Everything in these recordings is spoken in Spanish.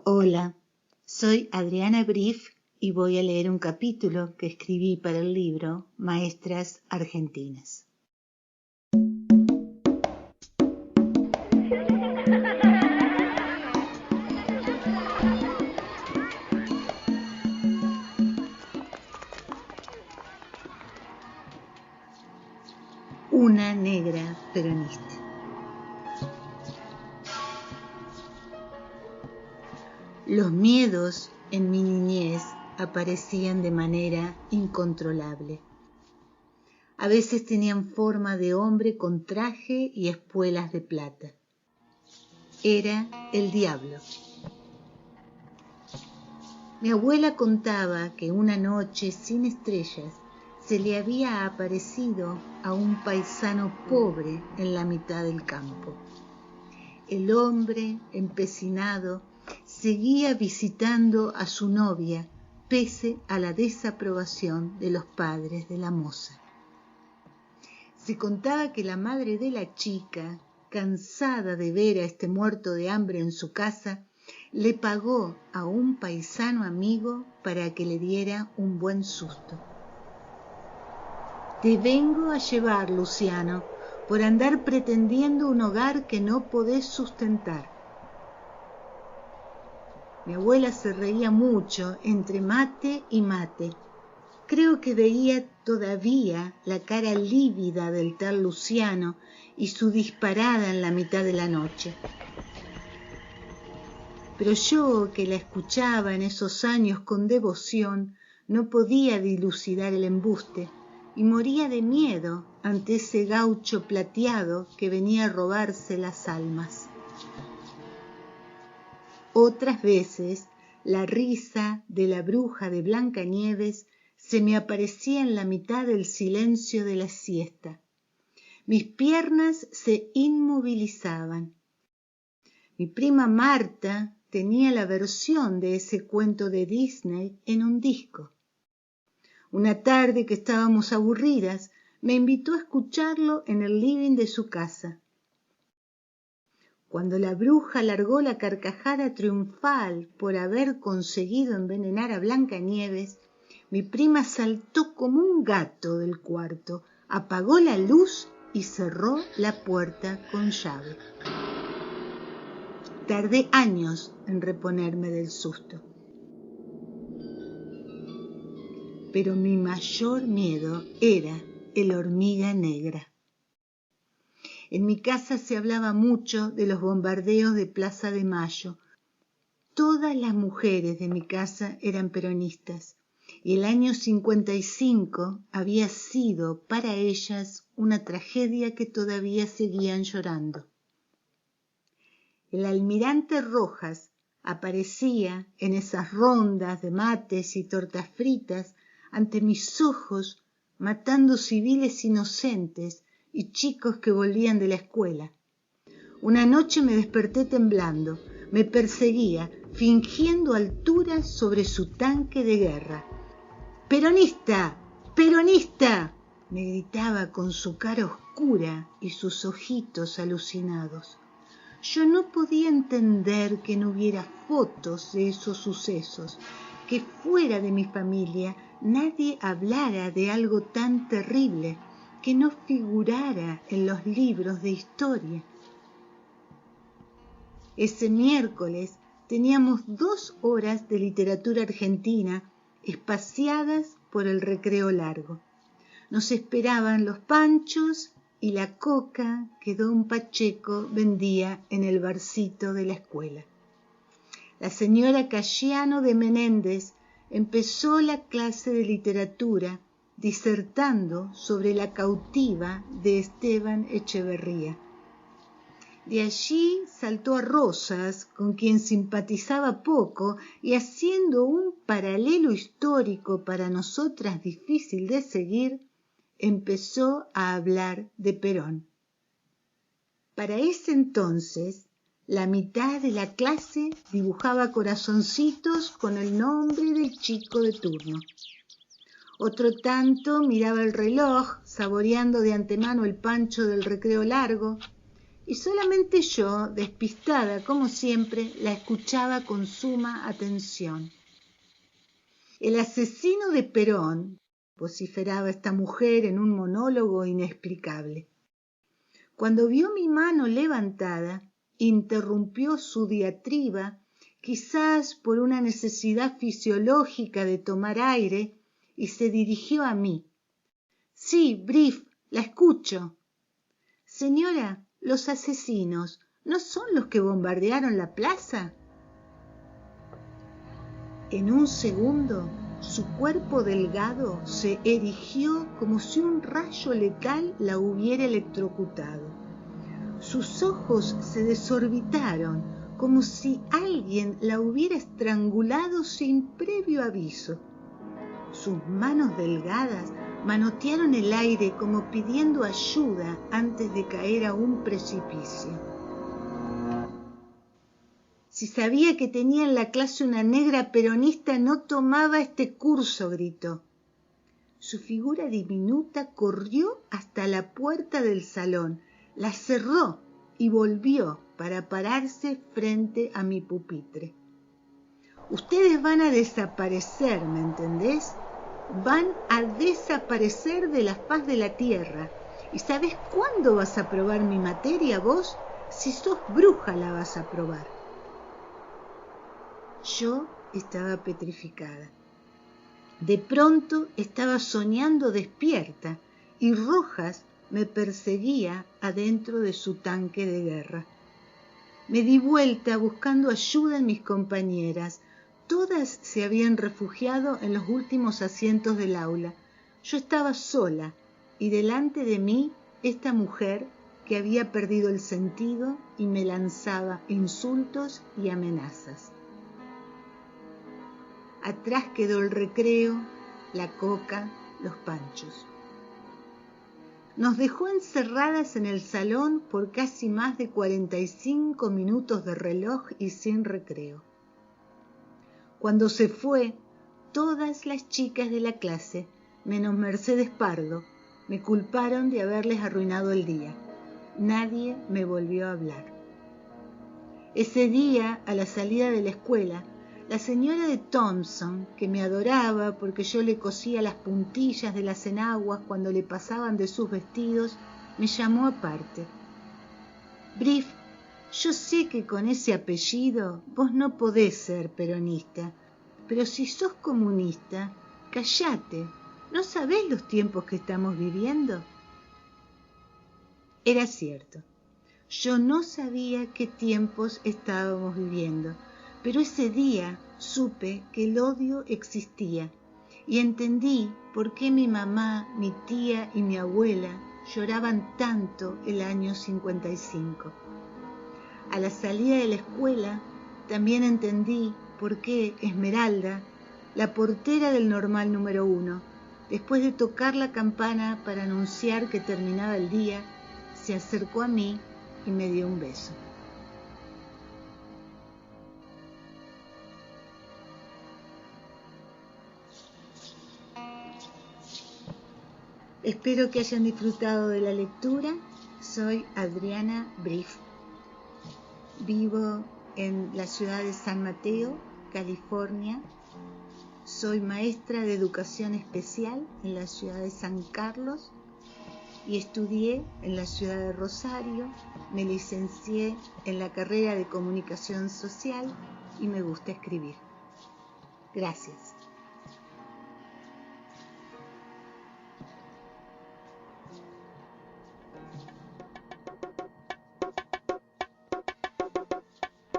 Hola, soy Adriana Briff y voy a leer un capítulo que escribí para el libro Maestras Argentinas. Una negra peronista. Los miedos en mi niñez aparecían de manera incontrolable. A veces tenían forma de hombre con traje y espuelas de plata. Era el diablo. Mi abuela contaba que una noche sin estrellas se le había aparecido a un paisano pobre en la mitad del campo. El hombre empecinado seguía visitando a su novia pese a la desaprobación de los padres de la moza. Se contaba que la madre de la chica, cansada de ver a este muerto de hambre en su casa, le pagó a un paisano amigo para que le diera un buen susto. Te vengo a llevar, Luciano, por andar pretendiendo un hogar que no podés sustentar. Mi abuela se reía mucho entre mate y mate. Creo que veía todavía la cara lívida del tal Luciano y su disparada en la mitad de la noche. Pero yo, que la escuchaba en esos años con devoción, no podía dilucidar el embuste y moría de miedo ante ese gaucho plateado que venía a robarse las almas. Otras veces, la risa de la bruja de Blancanieves se me aparecía en la mitad del silencio de la siesta. Mis piernas se inmovilizaban. Mi prima Marta tenía la versión de ese cuento de Disney en un disco. Una tarde que estábamos aburridas, me invitó a escucharlo en el living de su casa. Cuando la bruja largó la carcajada triunfal por haber conseguido envenenar a Blancanieves, mi prima saltó como un gato del cuarto, apagó la luz y cerró la puerta con llave. Tardé años en reponerme del susto. Pero mi mayor miedo era el hormiga negra. En mi casa se hablaba mucho de los bombardeos de Plaza de Mayo. Todas las mujeres de mi casa eran peronistas y el año 55 había sido para ellas una tragedia que todavía seguían llorando. El almirante Rojas aparecía en esas rondas de mates y tortas fritas ante mis ojos, matando civiles inocentes y chicos que volvían de la escuela. Una noche me desperté temblando, me perseguía, fingiendo altura sobre su tanque de guerra. ¡Peronista! ¡Peronista!, me gritaba con su cara oscura y sus ojitos alucinados. Yo no podía entender que no hubiera fotos de esos sucesos, que fuera de mi familia nadie hablara de algo tan terrible, que no figurara en los libros de historia. Ese miércoles teníamos 2 horas de literatura argentina espaciadas por el recreo largo. Nos esperaban los panchos y la coca que don Pacheco vendía en el barcito de la escuela. La señora Cayano de Menéndez empezó la clase de literatura disertando sobre La cautiva de Esteban Echeverría. De allí saltó a Rosas, con quien simpatizaba poco, y haciendo un paralelo histórico para nosotras difícil de seguir, empezó a hablar de Perón. Para ese entonces, la mitad de la clase dibujaba corazoncitos con el nombre del chico de turno. Otro tanto miraba el reloj, saboreando de antemano el pancho del recreo largo, y solamente yo, despistada como siempre, la escuchaba con suma atención. El asesino de Perón, vociferaba esta mujer en un monólogo inexplicable. Cuando vio mi mano levantada, interrumpió su diatriba, quizás por una necesidad fisiológica de tomar aire, y se dirigió a mí. Sí, Brief, la escucho. Señora, los asesinos, ¿no son los que bombardearon la plaza? En un segundo, su cuerpo delgado se erigió como si un rayo letal la hubiera electrocutado. Sus ojos se desorbitaron como si alguien la hubiera estrangulado sin previo aviso. Sus manos delgadas manotearon el aire como pidiendo ayuda antes de caer a un precipicio. Si sabía que tenía en la clase una negra peronista, no tomaba este curso, gritó. Su figura diminuta corrió hasta la puerta del salón, la cerró y volvió para pararse frente a mi pupitre. Ustedes van a desaparecer, ¿me entendés? Van a desaparecer de la faz de la tierra. ¿Y sabes cuándo vas a probar mi materia vos? Si sos bruja la vas a probar. Yo estaba petrificada. De pronto estaba soñando despierta y Rojas me perseguía adentro de su tanque de guerra. Me di vuelta buscando ayuda en mis compañeras. Todas se habían refugiado en los últimos asientos del aula. Yo estaba sola y delante de mí esta mujer que había perdido el sentido y me lanzaba insultos y amenazas. Atrás quedó el recreo, la coca, los panchos. Nos dejó encerradas en el salón por casi más de 45 minutos de reloj y sin recreo. Cuando se fue, todas las chicas de la clase, menos Mercedes Pardo, me culparon de haberles arruinado el día. Nadie me volvió a hablar. Ese día, a la salida de la escuela, la señora de Thompson, que me adoraba porque yo le cosía las puntillas de las enaguas cuando le pasaban de sus vestidos, me llamó aparte. Brief, yo sé que con ese apellido vos no podés ser peronista, pero si sos comunista, callate, ¿no sabés los tiempos que estamos viviendo? Era cierto, yo no sabía qué tiempos estábamos viviendo, pero ese día supe que el odio existía y entendí por qué mi mamá, mi tía y mi abuela lloraban tanto el año 55. A la salida de la escuela también entendí por qué Esmeralda, la portera del normal número 1, después de tocar la campana para anunciar que terminaba el día, se acercó a mí y me dio un beso. Espero que hayan disfrutado de la lectura. Soy Adriana Brief. Vivo en la ciudad de San Mateo, California. Soy maestra de educación especial en la ciudad de San Carlos y estudié en la ciudad de Rosario. Me licencié en la carrera de comunicación social y me gusta escribir. Gracias.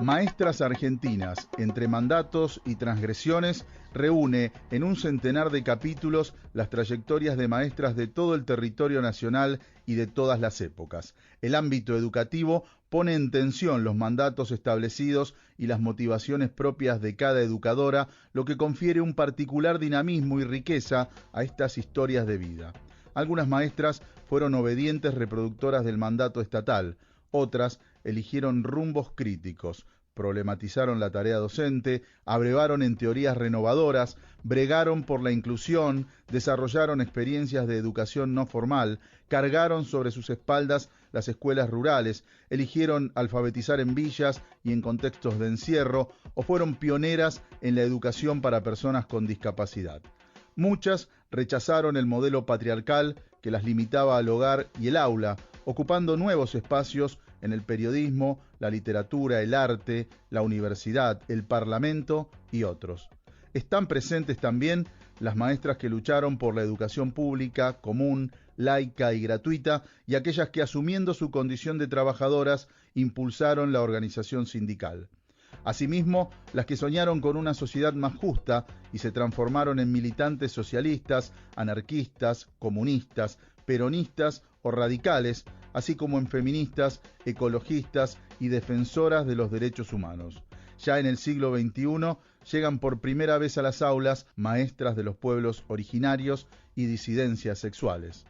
Maestras Argentinas, entre mandatos y transgresiones, reúne en un centenar de capítulos las trayectorias de maestras de todo el territorio nacional y de todas las épocas. El ámbito educativo pone en tensión los mandatos establecidos y las motivaciones propias de cada educadora, lo que confiere un particular dinamismo y riqueza a estas historias de vida. Algunas maestras fueron obedientes reproductoras del mandato estatal, otras eligieron rumbos críticos. problematizaron la tarea docente, abrevaron en teorías renovadoras, bregaron por la inclusión, desarrollaron experiencias de educación no formal, cargaron sobre sus espaldas las escuelas rurales, eligieron alfabetizar en villas y en contextos de encierro, o fueron pioneras en la educación para personas con discapacidad. Muchas rechazaron el modelo patriarcal que las limitaba al hogar y el aula, ocupando nuevos espacios en el periodismo, la literatura, el arte, la universidad, el parlamento y otros. Están presentes también las maestras que lucharon por la educación pública, común, laica y gratuita, y aquellas que, asumiendo su condición de trabajadoras, impulsaron la organización sindical. Asimismo, las que soñaron con una sociedad más justa y se transformaron en militantes socialistas, anarquistas, comunistas, peronistas o radicales, así como en feministas, ecologistas y defensoras de los derechos humanos. Ya en el siglo XXI llegan por primera vez a las aulas maestras de los pueblos originarios y disidencias sexuales.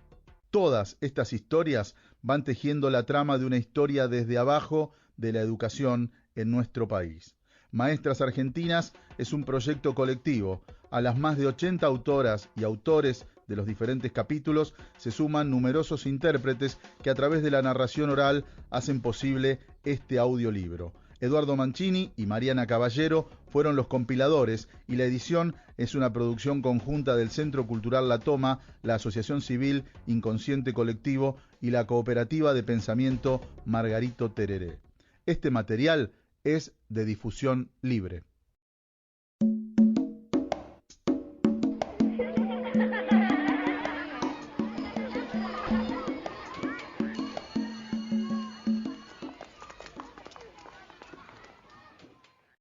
Todas estas historias van tejiendo la trama de una historia desde abajo de la educación en nuestro país. Maestras Argentinas es un proyecto colectivo. A las más de 80 autoras y autores de los diferentes capítulos se suman numerosos intérpretes que a través de la narración oral hacen posible este audiolibro. Eduardo Mancini y Mariana Caballero fueron los compiladores y la edición es una producción conjunta del Centro Cultural La Toma, la Asociación Civil Inconsciente Colectivo y la Cooperativa de Pensamiento Margarito Tereré. Este material es de difusión libre.